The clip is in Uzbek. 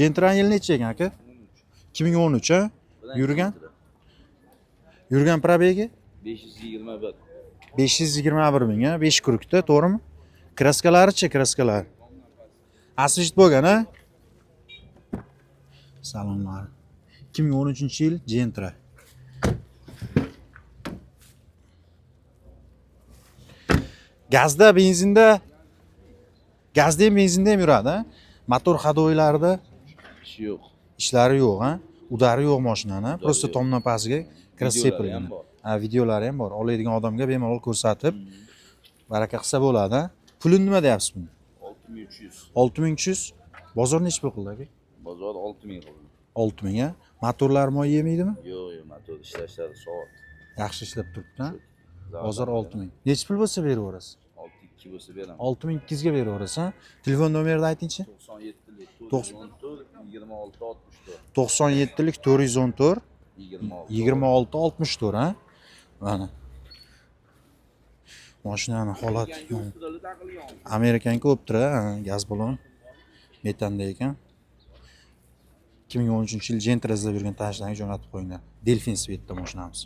Gentra yil necha ekan aka? 2013 ha? Yurgan? Yurgan probegi? 521. 521 ming ha, 5 kurukda, to'g'rimi? Kraskalari-chi, kraskalar? Asist bo'lgan ha? Salonlar. 2013-yil Gentra. Gazda, benzinda, gazda ham benzinda ham yuradi ha? Motor hadoylarida Ishi yo'q. ishlari yo'q ha? Udari yo'q mashinani, просто yo'q. tomdan pastiga kiras Videolari sepilgan. ham bor. Ha, videolari ham bor. Oladigan odamga bemalol ko'rsatib, baraka qilsa bo'ladi ha? Pulini nima deyapsiz buni? 6300. 6300. Bozor nechi pul qildi aka? Bozor 6000 qildi. 6000 ha? Motorlar moy yemaydimi? Yo'q, motor ishlashlari soat. Yaxshi ishlab turibdi ha? Bozor 6000. Nechi pul bo'lsa beraverasiz? 62 bo'lsa beraman. 6200 ga beraverasiz ha? Telefon nomerini aytingchi. 97 lik 414 97lik 414 26 26 64 ha? Mana. Mashinani holati Amerikan ko'pdir ha, gaz balon. Metanda ekan. 2013-yil Gentra izlab yurgan tanishlarga jo'natib qo'yinglar. Delfin svetda mashinamiz.